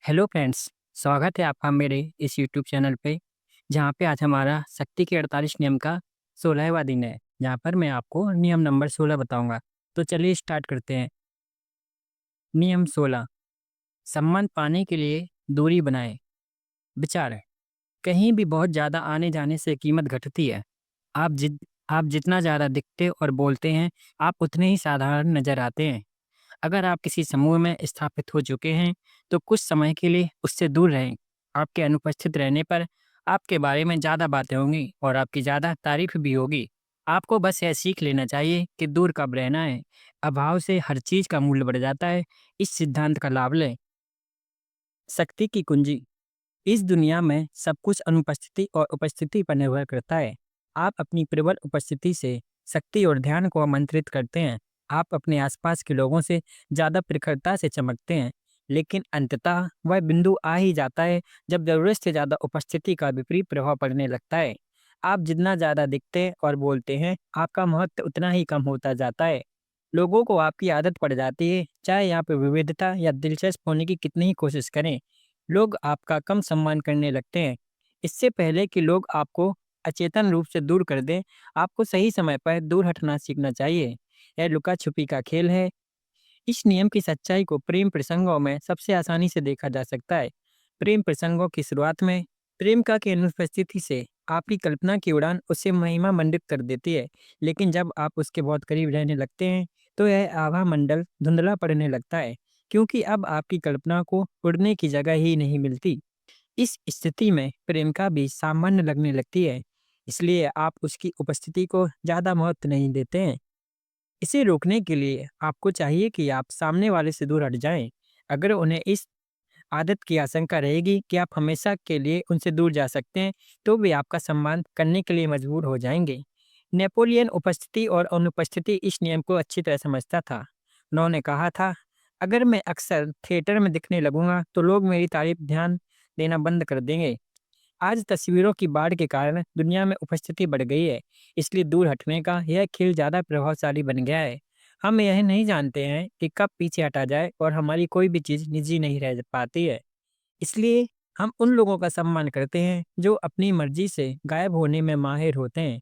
Hello friends, स्वागत है आपका मेरे इस यूट्यूब चैनल पे, जहाँ पे आज हमारा शक्ति के 48 नियम का 16वाँ दिन है, जहाँ पर मैं आपको नियम नंबर 16 बताऊँगा। तो चलिए स्टार्ट करते हैं। नियम 16, सम्मान पाने के लिए दूरी बनाएँ। विचार है, कहीं भी बहुत ज़्यादा आने-जाने से कीमत घटती है। आप जित आप जितना ज़्यादा दिखते और बोलते हैं, आप उतने ही साधारण नज़र आते हैं। अगर आप किसी समूह में स्थापित हो चुके हैं, तो कुछ समय के लिए उससे दूर रहें। आपके अनुपस्थित रहने पर आपके बारे में ज़्यादा बातें होंगी और आपकी ज़्यादा तारीफ भी होगी। आपको बस यह सीख लेना चाहिए कि दूर कब रहना है। अभाव से हर चीज़ का मूल्य बढ़ जाता है। इस सिद्धांत का लाभ लें। शक्ति की कुंजी। इस दुनिया में सब कुछ अनुपस्थिति और उपस्थिति पर निर्भर करता है। आप अपनी प्रबल उपस्थिति से शक्ति और ध्यान को आमंत्रित करते हैं। आप अपने आसपास के लोगों से ज़्यादा प्रखरता से चमकते हैं, लेकिन अंततः वह बिंदु आ ही जाता है जब ज़रूरत से ज़्यादा उपस्थिति का विपरीत प्रभाव पड़ने लगता है। आप जितना ज़्यादा दिखते और बोलते हैं, आपका महत्व उतना ही कम होता जाता है। लोगों को आपकी आदत पड़ जाती है, चाहे यहाँ पे विविधता या दिलचस्प होने की कितनी ही कोशिश करें। लोग आपका कम सम्मान करने लगते हैं। इससे पहले कि लोग आपको अचेतन रूप से दूर कर दें, आपको सही समय पर दूर हटना सीखना चाहिए। यह लुका-छुपी का खेल है। इस नियम की सच्चाई को प्रेम प्रसंगों में सबसे आसानी से देखा जा सकता है। प्रेम प्रसंगों की शुरुआत में प्रेमिका की अनुपस्थिति से आपकी कल्पना की उड़ान उसे महिमा मंडित कर देती है, लेकिन जब आप उसके बहुत करीब रहने लगते हैं, तो यह आभा मंडल धुंधला पड़ने लगता है, क्योंकि अब आपकी कल्पना को उड़ने की जगह ही नहीं मिलती। इस स्थिति में प्रेमिका भी सामान्य लगने लगती है, इसलिए आप उसकी उपस्थिति को ज़्यादा महत्व नहीं देते हैं। इसे रोकने के लिए आपको चाहिए कि आप सामने वाले से दूर हट जाएं। अगर उन्हें इस आदत की आशंका रहेगी कि आप हमेशा के लिए उनसे दूर जा सकते हैं, तो वे आपका सम्मान करने के लिए मजबूर हो जाएंगे। नेपोलियन उपस्थिति और अनुपस्थिति इस नियम को अच्छी तरह समझता था। उन्होंने कहा था, अगर मैं अक्सर थिएटर में दिखने लगूंगा, तो लोग मेरी तारीफ ध्यान देना बंद कर देंगे। आज तस्वीरों की बाढ़ के कारण दुनिया में उपस्थिति बढ़ गई है, इसलिए दूर हटने का यह खेल ज़्यादा प्रभावशाली बन गया है। हम यह नहीं जानते हैं कि कब पीछे हटा जाए और हमारी कोई भी चीज़ निजी नहीं रह पाती है। इसलिए हम उन लोगों का सम्मान करते हैं जो अपनी मर्जी से गायब होने में माहिर होते हैं।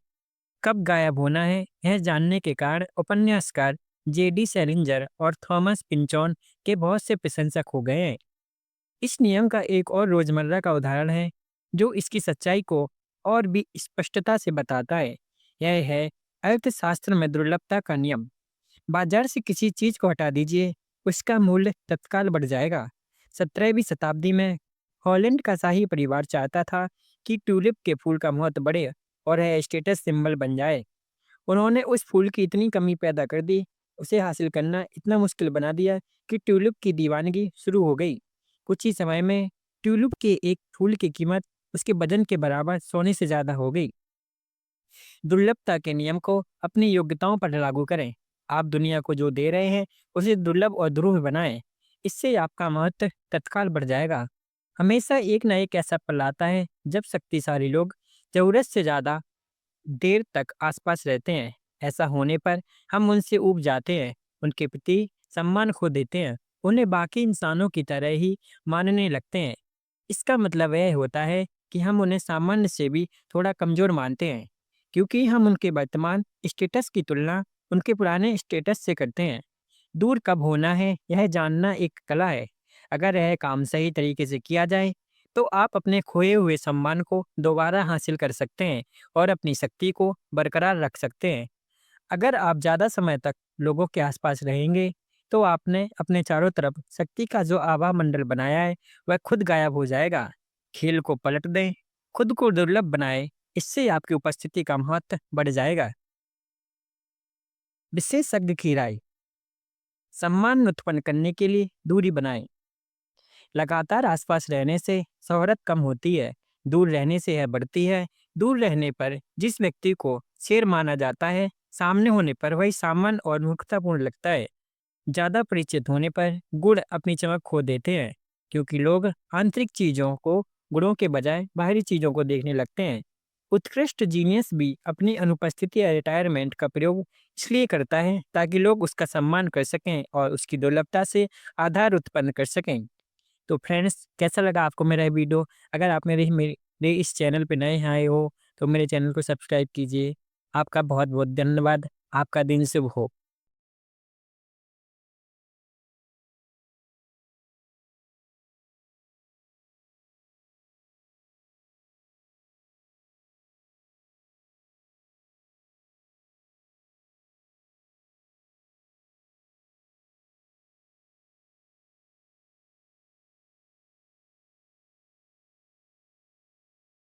कब गायब होना है, यह जानने के कारण उपन्यासकार जेडी सेलिंजर और थॉमस पिंचॉन के बहुत से प्रशंसक हो गए हैं। इस नियम का एक और रोजमर्रा का उदाहरण है जो इसकी सच्चाई को और भी स्पष्टता से बताता है। यह है अर्थशास्त्र में दुर्लभता का नियम। बाजार से किसी चीज को हटा दीजिए, उसका मूल्य तत्काल बढ़ जाएगा। 17वीं शताब्दी में हॉलैंड का शाही परिवार चाहता था कि ट्यूलिप के फूल का महत्व बढ़े और यह स्टेटस सिंबल बन जाए। उन्होंने उस फूल की इतनी कमी पैदा कर दी, उसे हासिल करना इतना मुश्किल बना दिया कि ट्यूलिप की दीवानगी शुरू हो गई। कुछ ही समय में ट्यूलिप के एक फूल की कीमत उसके वजन के बराबर सोने से ज़्यादा हो गई। दुर्लभता के नियम को अपनी योग्यताओं पर लागू करें। आप दुनिया को जो दे रहे हैं, उसे दुर्लभ और ध्रुव बनाएं। इससे आपका महत्व तत्काल बढ़ जाएगा। हमेशा एक न एक ऐसा पल आता है जब शक्तिशाली लोग जरूरत से ज़्यादा देर तक आसपास रहते हैं। ऐसा होने पर हम उनसे ऊब जाते हैं, उनके प्रति सम्मान खो देते हैं, उन्हें बाकी इंसानों की तरह ही मानने लगते हैं। इसका मतलब यह होता है कि हम उन्हें सामान्य से भी थोड़ा कमज़ोर मानते हैं, क्योंकि हम उनके वर्तमान स्टेटस की तुलना उनके पुराने स्टेटस से करते हैं। दूर कब होना है, यह जानना एक कला है। अगर यह काम सही तरीके से किया जाए, तो आप अपने खोए हुए सम्मान को दोबारा हासिल कर सकते हैं और अपनी शक्ति को बरकरार रख सकते हैं। अगर आप ज़्यादा समय तक लोगों के आसपास रहेंगे, तो आपने अपने चारों तरफ शक्ति का जो आभा मंडल बनाया है, वह खुद गायब हो जाएगा। खेल को पलट दें, खुद को दुर्लभ बनाएं, इससे आपकी उपस्थिति का महत्व बढ़ जाएगा। विशेषज्ञ की राय। सम्मान उत्पन्न करने के लिए दूरी बनाएं। लगातार आसपास रहने से शोहरत कम होती है, दूर रहने से यह बढ़ती है। दूर रहने पर जिस व्यक्ति को शेर माना जाता है, सामने होने पर वही सामान्य और मूर्खतापूर्ण लगता है। ज़्यादा परिचित होने पर गुण अपनी चमक खो देते हैं, क्योंकि लोग आंतरिक चीज़ों को गुणों के बजाय बाहरी चीज़ों को देखने लगते हैं। उत्कृष्ट जीनियस भी अपनी अनुपस्थिति या रिटायरमेंट का प्रयोग इसलिए करता है ताकि लोग उसका सम्मान कर सकें और उसकी दुर्लभता से आधार उत्पन्न कर सकें। तो फ्रेंड्स कैसा लगा आपको मेरा ये वीडियो? अगर आप मेरे इस चैनल पे नए आए हो तो मेरे चैनल को सब्सक्राइब कीजिए। आपका बहुत-बहुत धन्यवाद। आपका दिन शुभ हो।